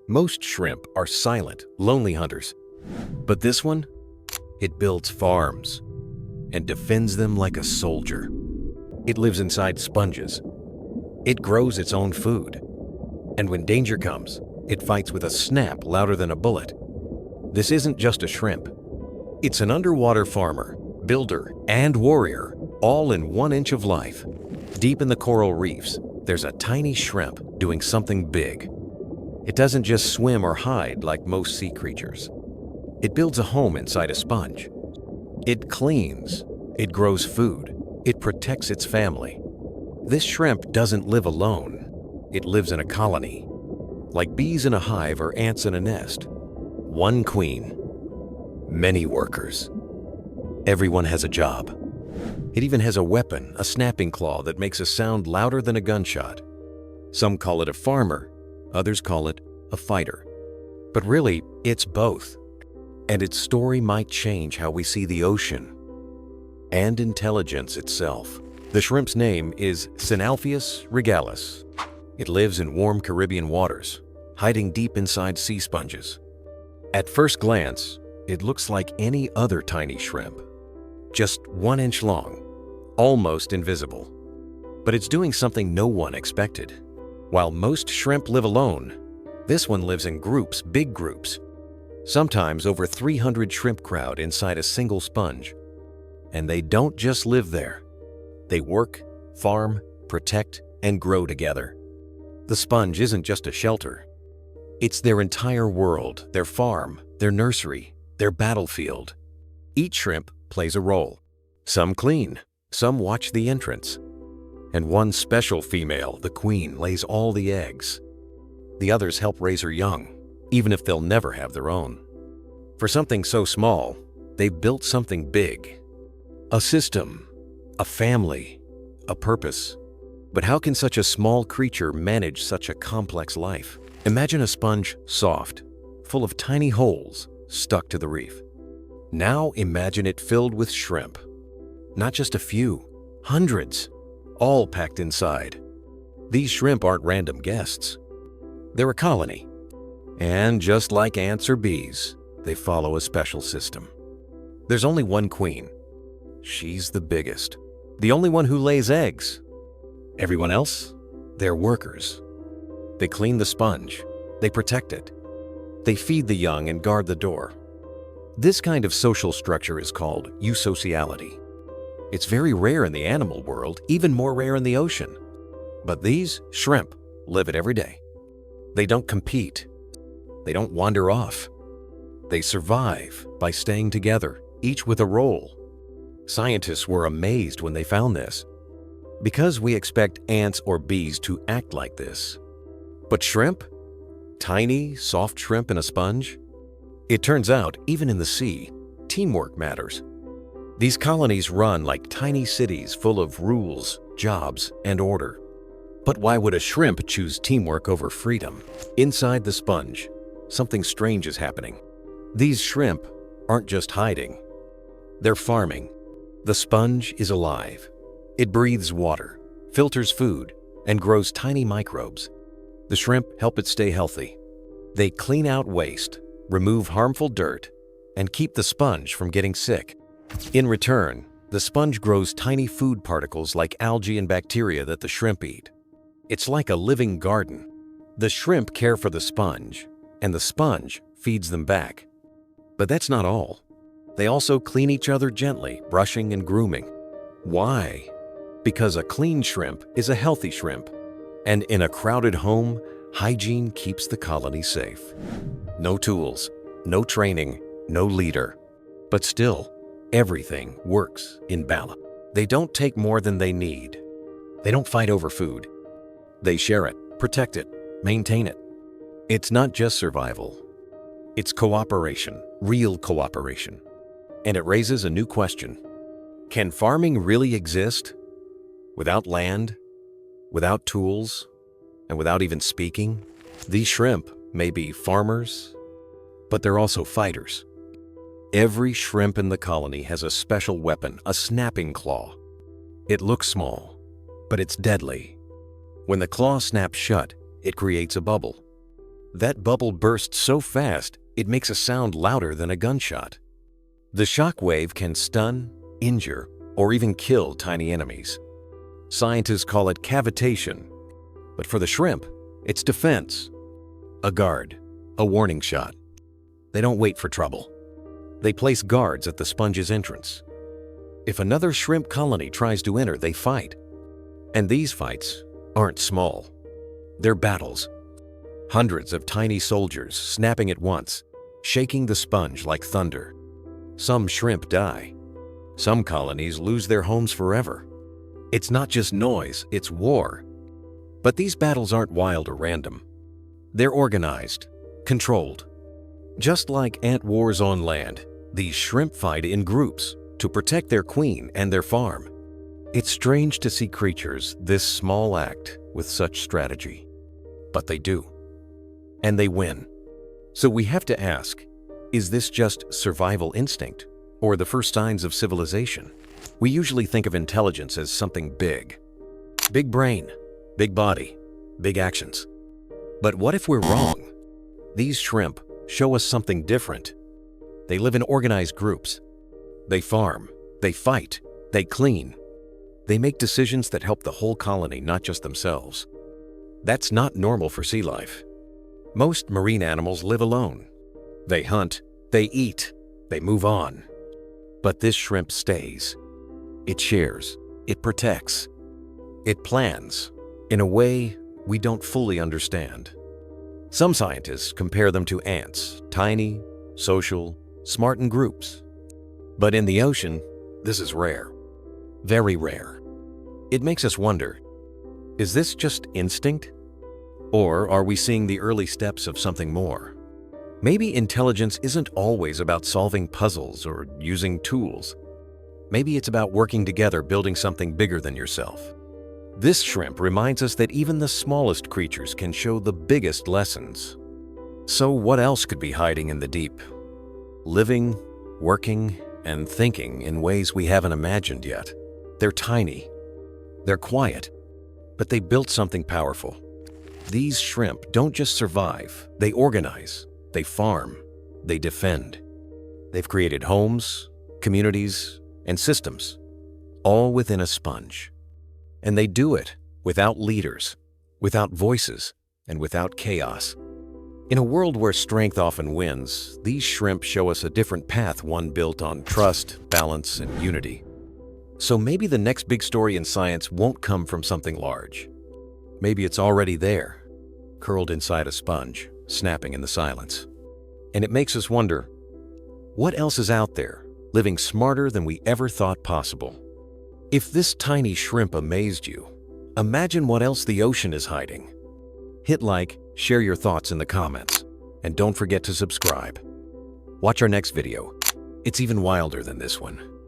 Most shrimp are silent, lonely hunters. But this one, it builds farms and defends them like a soldier. It lives inside sponges. It grows its own food. And when danger comes, it fights with a snap louder than a bullet. This isn't just a shrimp. It's an underwater farmer, builder, and warrior, all in 1 inch of life. Deep in the coral reefs, there's a tiny shrimp doing something big. It doesn't just swim or hide like most sea creatures. It builds a home inside a sponge. It cleans, it grows food, it protects its family. This shrimp doesn't live alone. It lives in a colony. Like bees in a hive or ants in a nest. One queen, many workers. Everyone has a job. It even has a weapon, a snapping claw that makes a sound louder than a gunshot. Some call it a farmer, others call it a fighter. But really, it's both. And its story might change how we see the ocean and intelligence itself. The shrimp's name is Synalpheus regalis. It lives in warm Caribbean waters, hiding deep inside sea sponges. At first glance, it looks like any other tiny shrimp. Just 1 inch long, almost invisible. But it's doing something no one expected. While most shrimp live alone, this one lives in groups, big groups. Sometimes over 300 shrimp crowd inside a single sponge. And they don't just live there. They work, farm, protect, and grow together. The sponge isn't just a shelter. It's their entire world, their farm, their nursery, their battlefield. Each shrimp plays a role. Some clean, some watch the entrance. And one special female, the queen, lays all the eggs. The others help raise her young, even if they'll never have their own. For something so small, they've built something big. A system, a family, a purpose. But how can such a small creature manage such a complex life? Imagine a sponge soft, full of tiny holes stuck to the reef. Now imagine it filled with shrimp. Not just a few, hundreds, all packed inside. These shrimp aren't random guests. They're a colony. And just like ants or bees, they follow a special system. There's only one queen. She's the biggest. The only one who lays eggs. Everyone else? They're workers. They clean the sponge. They protect it. They feed the young and guard the door. This kind of social structure is called eusociality. It's very rare in the animal world, even more rare in the ocean. But these shrimp live it every day. They don't compete. They don't wander off. They survive by staying together, each with a role. Scientists were amazed when they found this, because we expect ants or bees to act like this. But shrimp? Tiny, soft shrimp in a sponge? It turns out, even in the sea, teamwork matters. These colonies run like tiny cities full of rules, jobs, and order. But why would a shrimp choose teamwork over freedom? Inside the sponge, something strange is happening. These shrimp aren't just hiding. They're farming. The sponge is alive. It breathes water, filters food, and grows tiny microbes. The shrimp help it stay healthy. They clean out waste, remove harmful dirt, and keep the sponge from getting sick. In return, the sponge grows tiny food particles like algae and bacteria that the shrimp eat. It's like a living garden. The shrimp care for the sponge, and the sponge feeds them back. But that's not all. They also clean each other gently, brushing and grooming. Why? Because a clean shrimp is a healthy shrimp. And in a crowded home, hygiene keeps the colony safe. No tools, no training, no leader. But still, everything works in balance. They don't take more than they need. They don't fight over food. They share it, protect it, maintain it. It's not just survival. It's cooperation, real cooperation. And it raises a new question. Can farming really exist without land, without tools, and without even speaking? These shrimp may be farmers, but they're also fighters. Every shrimp in the colony has a special weapon, a snapping claw. It looks small, but it's deadly. When the claw snaps shut, it creates a bubble. That bubble bursts so fast, it makes a sound louder than a gunshot. The shockwave can stun, injure, or even kill tiny enemies. Scientists call it cavitation, but for the shrimp, it's defense. A guard, a warning shot. They don't wait for trouble. They place guards at the sponge's entrance. If another shrimp colony tries to enter, they fight. And these fights aren't small. They're battles. Hundreds of tiny soldiers snapping at once, shaking the sponge like thunder. Some shrimp die. Some colonies lose their homes forever. It's not just noise, it's war. But these battles aren't wild or random. They're organized, controlled. Just like ant wars on land, these shrimp fight in groups to protect their queen and their farm. It's strange to see creatures this small act with such strategy. But they do. And they win. So we have to ask, is this just survival instinct or the first signs of civilization? We usually think of intelligence as something big. Big brain, big body, big actions. But what if we're wrong? These shrimp show us something different. They live in organized groups. They farm, they fight, they clean. They make decisions that help the whole colony, not just themselves. That's not normal for sea life. Most marine animals live alone. They hunt, they eat, they move on. But this shrimp stays. It shares, it protects, it plans in a way we don't fully understand. Some scientists compare them to ants, tiny, social, smart in groups. But in the ocean, this is rare, very rare. It makes us wonder, is this just instinct? Or are we seeing the early steps of something more? Maybe intelligence isn't always about solving puzzles or using tools. Maybe it's about working together, building something bigger than yourself. This shrimp reminds us that even the smallest creatures can show the biggest lessons. So what else could be hiding in the deep? Living, working, and thinking in ways we haven't imagined yet. They're tiny. They're quiet. But they built something powerful. These shrimp don't just survive. They organize. They farm. They defend. They've created homes, communities, and systems, all within a sponge. And they do it without leaders, without voices, and without chaos. In a world where strength often wins, these shrimp show us a different path, one built on trust, balance, and unity. So maybe the next big story in science won't come from something large. Maybe it's already there, curled inside a sponge, snapping in the silence. And it makes us wonder, what else is out there, living smarter than we ever thought possible? If this tiny shrimp amazed you, imagine what else the ocean is hiding. Hit like, share your thoughts in the comments, and don't forget to subscribe. Watch our next video. It's even wilder than this one.